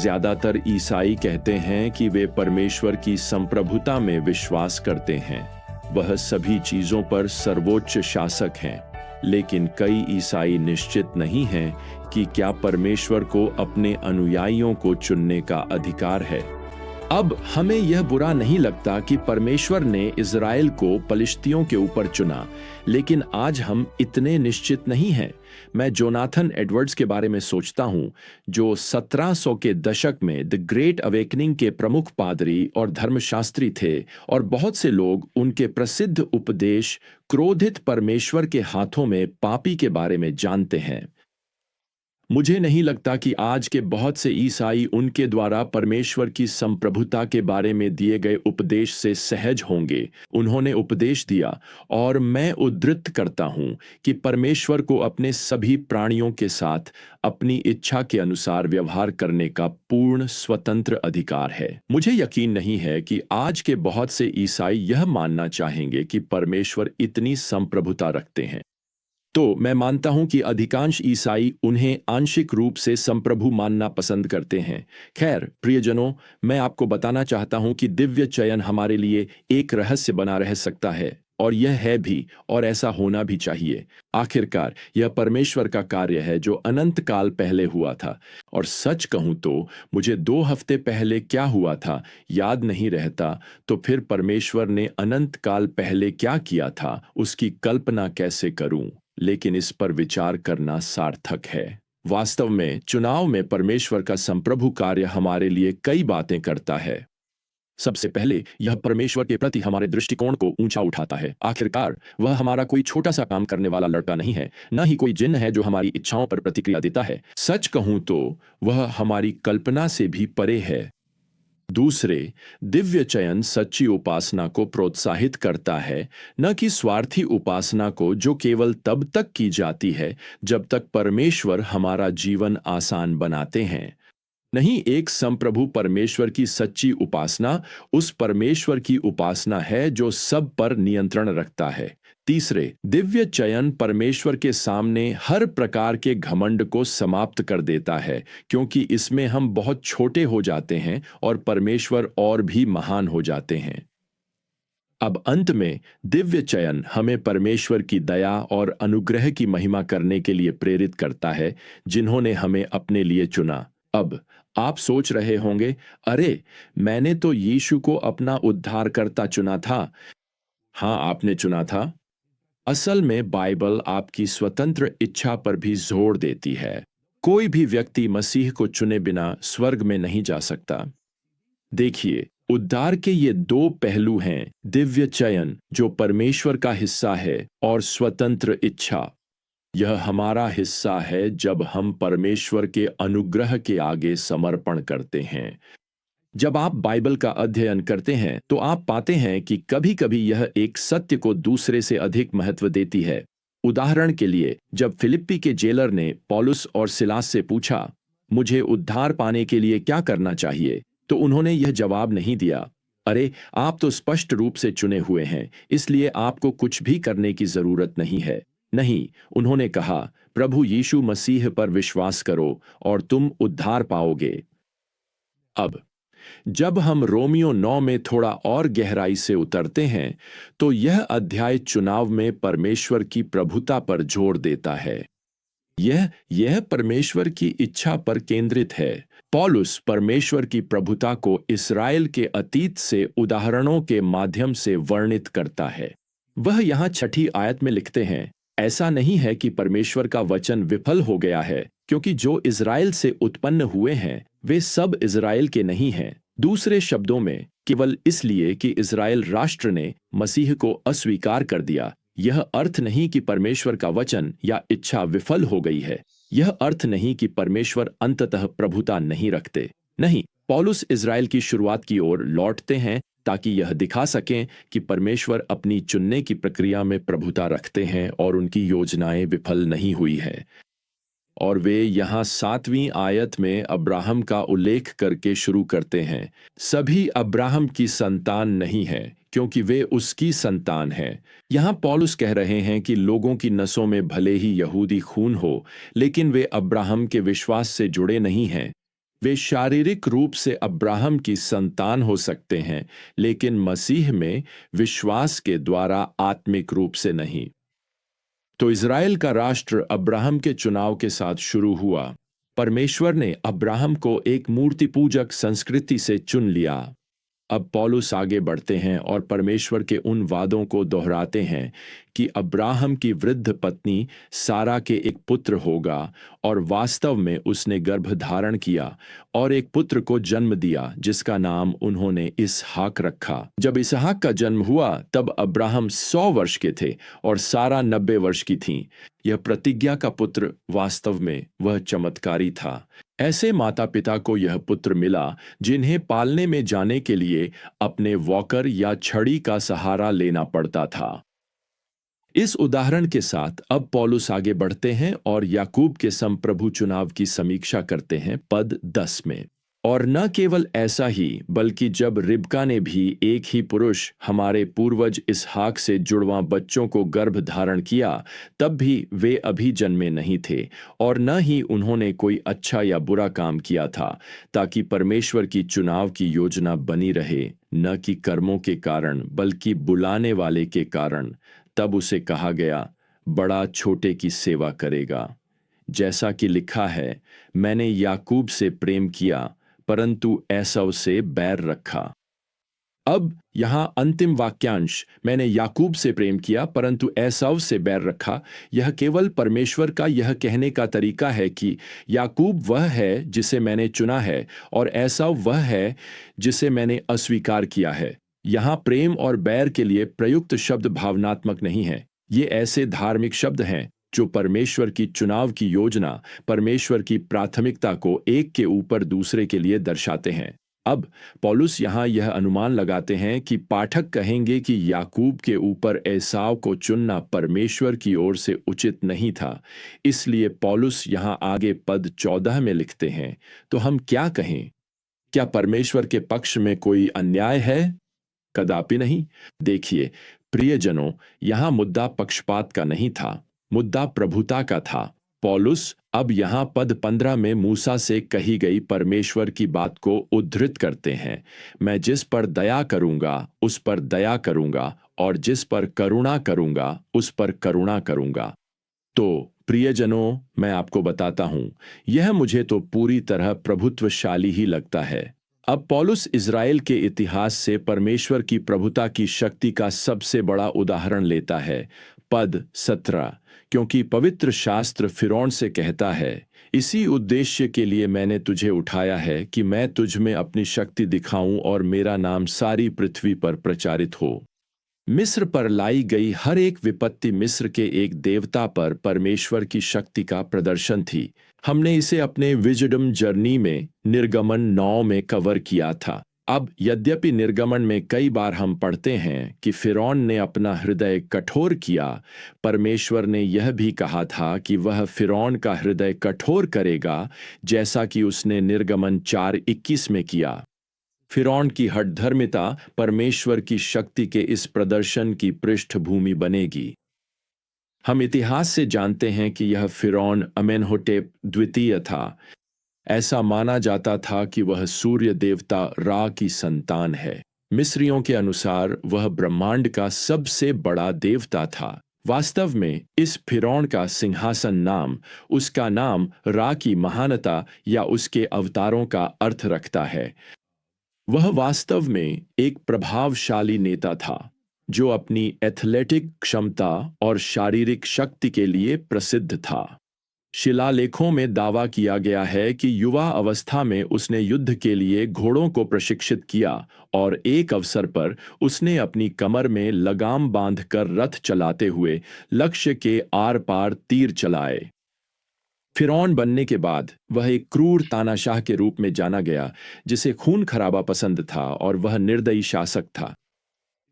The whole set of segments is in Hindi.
ज्यादातर ईसाई कहते हैं कि वे परमेश्वर की संप्रभुता में विश्वास करते हैं। वह सभी चीजों पर सर्वोच्च शासक हैं। लेकिन कई ईसाई निश्चित नहीं हैं कि क्या परमेश्वर को अपने अनुयायियों को चुनने का अधिकार है। अब हमें यह बुरा नहीं लगता कि परमेश्वर ने इज़राइल को पलिश्तियों के ऊपर चुना, लेकिन आज हम इतने निश्चित नहीं हैं। मैं जोनाथन एडवर्ड्स के बारे में सोचता हूं, जो 1700 के दशक में द ग्रेट अवेकनिंग के प्रमुख पादरी और धर्मशास्त्री थे, और बहुत से लोग उनके प्रसिद्ध उपदेश क्रोधित परमेश्वर के हाथों में पापी के बारे में जानते हैं। मुझे नहीं लगता कि आज के बहुत से ईसाई उनके द्वारा परमेश्वर की संप्रभुता के बारे में दिए गए उपदेश से सहज होंगे। उन्होंने उपदेश दिया, और मैं उद्धृत करता हूं कि परमेश्वर को अपने सभी प्राणियों के साथ अपनी इच्छा के अनुसार व्यवहार करने का पूर्ण स्वतंत्र अधिकार है। मुझे यकीन नहीं है कि आज के बहुत से ईसाई यह मानना चाहेंगे कि परमेश्वर इतनी संप्रभुता रखते हैं। तो मैं मानता हूं कि अधिकांश ईसाई उन्हें आंशिक रूप से संप्रभु मानना पसंद करते हैं। खैर प्रियजनों, मैं आपको बताना चाहता हूं कि दिव्य चयन हमारे लिए एक रहस्य बना रह सकता है, और यह है भी, और ऐसा होना भी चाहिए। आखिरकार यह परमेश्वर का कार्य है जो अनंत काल पहले हुआ था, और सच कहूं तो मुझे 2 हफ्ते पहले क्या हुआ था याद नहीं रहता। तो फिर परमेश्वर ने अनंत काल पहले क्या किया था उसकी कल्पना कैसे करूं, लेकिन इस पर विचार करना सार्थक है। वास्तव में चुनाव में परमेश्वर का संप्रभु कार्य हमारे लिए कई बातें करता है। सबसे पहले यह परमेश्वर के प्रति हमारे दृष्टिकोण को ऊंचा उठाता है। आखिरकार वह हमारा कोई छोटा सा काम करने वाला लड़का नहीं है, न ही कोई जिन्न है जो हमारी इच्छाओं पर प्रतिक्रिया देता है। सच कहूं तो वह हमारी कल्पना से भी परे है। दूसरे, दिव्य चयन सच्ची उपासना को प्रोत्साहित करता है, न कि स्वार्थी उपासना को जो केवल तब तक की जाती है जब तक परमेश्वर हमारा जीवन आसान बनाते हैं। नहीं, एक संप्रभु परमेश्वर की सच्ची उपासना उस परमेश्वर की उपासना है जो सब पर नियंत्रण रखता है। तीसरे, दिव्य चयन परमेश्वर के सामने हर प्रकार के घमंड को समाप्त कर देता है, क्योंकि इसमें हम बहुत छोटे हो जाते हैं और परमेश्वर और भी महान हो जाते हैं। अब अंत में दिव्य चयन हमें परमेश्वर की दया और अनुग्रह की महिमा करने के लिए प्रेरित करता है, जिन्होंने हमें अपने लिए चुना। अब आप सोच रहे होंगे, अरे मैंने तो यीशु को अपना उद्धारकर्ता चुना था। हाँ, आपने चुना था। असल में बाइबल आपकी स्वतंत्र इच्छा पर भी जोर देती है। कोई भी व्यक्ति मसीह को चुने बिना स्वर्ग में नहीं जा सकता। देखिए, उद्धार के ये 2 पहलू हैं, दिव्य चयन जो परमेश्वर का हिस्सा है, और स्वतंत्र इच्छा। यह हमारा हिस्सा है जब हम परमेश्वर के अनुग्रह के आगे समर्पण करते हैं। जब आप बाइबल का अध्ययन करते हैं तो आप पाते हैं कि कभी-कभी यह एक सत्य को दूसरे से अधिक महत्व देती है। उदाहरण के लिए, जब फिलिप्पी के जेलर ने पौलुस और सिलास से पूछा, मुझे उद्धार पाने के लिए क्या करना चाहिए, तो उन्होंने यह जवाब नहीं दिया, अरे आप तो स्पष्ट रूप से चुने हुए हैं, इसलिए आपको कुछ भी करने की जरूरत नहीं है। नहीं, उन्होंने कहा, प्रभु यीशु मसीह पर विश्वास करो और तुम उद्धार पाओगे। अब जब हम रोमियो 9 में थोड़ा और गहराई से उतरते हैं तो यह अध्याय चुनाव में परमेश्वर की प्रभुता पर जोर देता है। यह परमेश्वर की इच्छा पर केंद्रित है। पौलुस परमेश्वर की प्रभुता को इस्राएल के अतीत से उदाहरणों के माध्यम से वर्णित करता है। वह यहाँ 6ठी आयत में लिखते हैं, ऐसा नहीं है कि परमेश्वर का वचन विफल हो गया है, क्योंकि जो इज़राइल से उत्पन्न हुए हैं वे सब इज़राइल के नहीं हैं। दूसरे शब्दों में, केवल इसलिए कि इज़राइल राष्ट्र ने मसीह को अस्वीकार कर दिया, यह अर्थ नहीं कि परमेश्वर का वचन या इच्छा विफल हो गई है। यह अर्थ नहीं कि परमेश्वर अंततः प्रभुता नहीं रखते। नहीं, पौलुस इज़राइल की शुरुआत की ओर लौटते हैं ताकि यह दिखा सकें कि परमेश्वर अपनी चुनने की प्रक्रिया में प्रभुता रखते हैं और उनकी योजनाएं विफल नहीं हुई है। और वे यहाँ 7वीं आयत में अब्राहम का उल्लेख करके शुरू करते हैं। सभी अब्राहम की संतान नहीं है, क्योंकि वे उसकी संतान हैं। यहाँ पौलुस कह रहे हैं कि लोगों की नसों में भले ही यहूदी खून हो, लेकिन वे अब्राहम के विश्वास से जुड़े नहीं हैं। वे शारीरिक रूप से अब्राहम की संतान हो सकते हैं, लेकिन मसीह में विश्वास के द्वारा आत्मिक रूप से नहीं। तो इज़राइल का राष्ट्र अब्राहम के चुनाव के साथ शुरू हुआ। परमेश्वर ने अब्राहम को एक मूर्ति पूजक संस्कृति से चुन लिया। अब पौलुस आगे बढ़ते हैं और परमेश्वर के उन वादों को दोहराते हैं कि अब्राहम की वृद्ध पत्नी सारा के एक पुत्र होगा, और वास्तव में उसने गर्भ धारण किया और एक पुत्र को जन्म दिया जिसका नाम उन्होंने इसहाक रखा। जब इसहाक का जन्म हुआ तब अब्राहम 100 वर्ष के थे और सारा 90 वर्ष की थीं। यह प्रतिज्ञा का पुत्र वास्तव में वह चमत्कारी था। ऐसे माता पिता को यह पुत्र मिला जिन्हें पालने में जाने के लिए अपने वॉकर या छड़ी का सहारा लेना पड़ता था। इस उदाहरण के साथ अब पौलुस आगे बढ़ते हैं और याकूब के संप्रभु चुनाव की समीक्षा करते हैं पद 10 में। और न केवल ऐसा ही, बल्कि जब रिबका ने भी एक ही पुरुष हमारे पूर्वज इसहाक से जुड़वां बच्चों को गर्भ धारण किया, तब भी वे अभी जन्मे नहीं थे और न ही उन्होंने कोई अच्छा या बुरा काम किया था, ताकि परमेश्वर की चुनाव की योजना बनी रहे, न कि कर्मों के कारण बल्कि बुलाने वाले के कारण। तब उसे कहा गया, बड़ा छोटे की सेवा करेगा। जैसा कि लिखा है, मैंने याकूब से प्रेम किया परंतु एसाव से बैर रखा। अब यहां अंतिम वाक्यांश, मैंने याकूब से प्रेम किया परंतु एसाव से बैर रखा, यह केवल परमेश्वर का यह कहने का तरीका है कि याकूब वह है जिसे मैंने चुना है और एसाव वह है जिसे मैंने अस्वीकार किया है। यहां प्रेम और बैर के लिए प्रयुक्त शब्द भावनात्मक नहीं है, ये ऐसे धार्मिक शब्द हैं जो परमेश्वर की चुनाव की योजना, परमेश्वर की प्राथमिकता को एक के ऊपर दूसरे के लिए दर्शाते हैं। अब पौलुस यहां यह अनुमान लगाते हैं कि पाठक कहेंगे कि याकूब के ऊपर एसाव को चुनना परमेश्वर की ओर से उचित नहीं था। इसलिए पौलुस यहां आगे पद 14 में लिखते हैं, तो हम क्या कहें? क्या परमेश्वर के पक्ष में कोई अन्याय है? कदापि नहीं। देखिए प्रियजनों, यहां मुद्दा पक्षपात का नहीं था, मुद्दा प्रभुता का था। पौलुस अब यहां पद 15 में मूसा से कही गई परमेश्वर की बात को उद्धृत करते हैं, मैं जिस पर दया करूंगा उस पर दया करूंगा और जिस पर करुणा करूंगा उस पर करुणा करूंगा। तो प्रियजनों, मैं आपको बताता हूं, यह मुझे तो पूरी तरह प्रभुत्वशाली ही लगता है। अब पौलुस इज़राइल के इतिहास से परमेश्वर की प्रभुता की शक्ति का सबसे बड़ा उदाहरण लेता है। पद 17, क्योंकि पवित्र शास्त्र फिरौन से कहता है, इसी उद्देश्य के लिए मैंने तुझे उठाया है कि मैं तुझ में अपनी शक्ति दिखाऊं और मेरा नाम सारी पृथ्वी पर प्रचारित हो। मिस्र पर लाई गई हर एक विपत्ति मिस्र के एक देवता पर परमेश्वर की शक्ति का प्रदर्शन थी। हमने इसे अपने विजडम जर्नी में निर्गमन 9 में कवर किया था। अब यद्यपि निर्गमन में कई बार हम पढ़ते हैं कि फिरौन ने अपना हृदय कठोर किया, परमेश्वर ने यह भी कहा था कि वह फिरौन का हृदय कठोर करेगा, जैसा कि उसने निर्गमन 4:21 में किया। फिरौन की हठधर्मिता परमेश्वर की शक्ति के इस प्रदर्शन की पृष्ठभूमि बनेगी। हम इतिहास से जानते हैं कि यह फिरौन अमेनहोटेप द्वितीय था। ऐसा माना जाता था कि वह सूर्य देवता रा की संतान है। मिस्रियों के अनुसार वह ब्रह्मांड का सबसे बड़ा देवता था। वास्तव में इस फिरौन का सिंहासन नाम उसका नाम रा की महानता या उसके अवतारों का अर्थ रखता है। वह वास्तव में एक प्रभावशाली नेता था जो अपनी एथलेटिक क्षमता और शारीरिक शक्ति के लिए प्रसिद्ध था। शिलालेखों में दावा किया गया है कि युवा अवस्था में उसने युद्ध के लिए घोड़ों को प्रशिक्षित किया और एक अवसर पर उसने अपनी कमर में लगाम बांधकर रथ चलाते हुए लक्ष्य के आर पार तीर चलाए। फिरौन बनने के बाद वह एक क्रूर तानाशाह के रूप में जाना गया जिसे खून खराबा पसंद था और वह निर्दयी शासक था।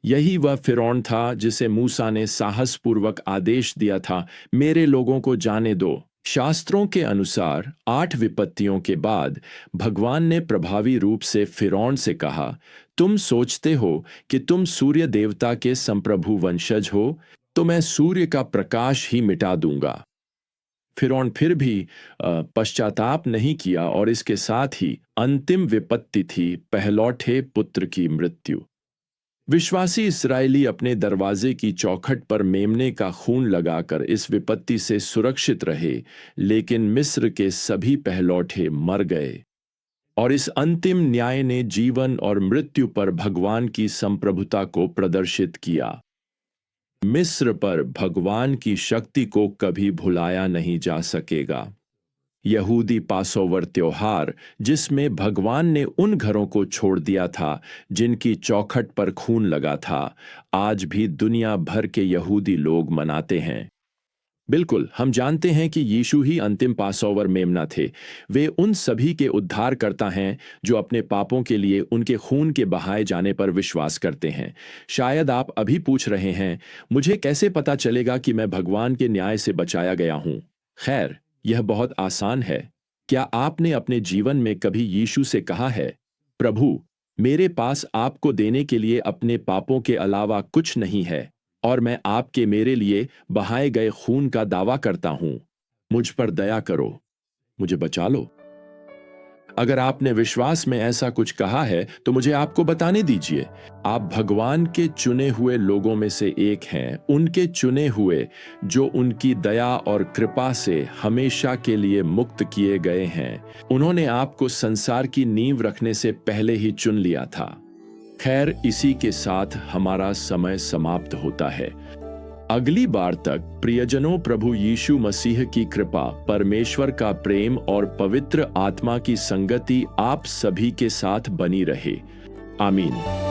यही वह फिरौन था जिसे मूसा ने साहसपूर्वक आदेश दिया था, मेरे लोगों को जाने दो। शास्त्रों के अनुसार 8 विपत्तियों के बाद भगवान ने प्रभावी रूप से फिरौन से कहा, तुम सोचते हो कि तुम सूर्य देवता के संप्रभु वंशज हो, तो मैं सूर्य का प्रकाश ही मिटा दूंगा। फिरौन फिर भी पश्चाताप नहीं किया और इसके साथ ही अंतिम विपत्ति थी पहलौठे पुत्र की मृत्यु। विश्वासी इस्राएली अपने दरवाजे की चौखट पर मेमने का खून लगाकर इस विपत्ति से सुरक्षित रहे, लेकिन मिस्र के सभी पहलौठे मर गए। और इस अंतिम न्याय ने जीवन और मृत्यु पर भगवान की संप्रभुता को प्रदर्शित किया। मिस्र पर भगवान की शक्ति को कभी भुलाया नहीं जा सकेगा। यहूदी पासोवर त्योहार, जिसमें भगवान ने उन घरों को छोड़ दिया था जिनकी चौखट पर खून लगा था, आज भी दुनिया भर के यहूदी लोग मनाते हैं। बिल्कुल, हम जानते हैं कि यीशु ही अंतिम पासोवर मेमना थे। वे उन सभी के उद्धारकर्ता हैं जो अपने पापों के लिए उनके खून के बहाए जाने पर विश्वास करते हैं। शायद आप अभी पूछ रहे हैं, मुझे कैसे पता चलेगा कि मैं भगवान के न्याय से बचाया गया हूं? खैर, यह बहुत आसान है। क्या आपने अपने जीवन में कभी यीशु से कहा है, प्रभु, मेरे पास आपको देने के लिए अपने पापों के अलावा कुछ नहीं है और मैं आपके मेरे लिए बहाए गए खून का दावा करता हूं, मुझ पर दया करो, मुझे बचा लो। अगर आपने विश्वास में ऐसा कुछ कहा है तो मुझे आपको बताने दीजिए। आप भगवान के चुने हुए लोगों में से एक हैं, उनके चुने हुए जो उनकी दया और कृपा से हमेशा के लिए मुक्त किए गए हैं। उन्होंने आपको संसार की नींव रखने से पहले ही चुन लिया था। खैर, इसी के साथ हमारा समय समाप्त होता है। अगली बार तक प्रियजनों, प्रभु यीशु मसीह की कृपा, परमेश्वर का प्रेम और पवित्र आत्मा की संगति आप सभी के साथ बनी रहे। आमीन।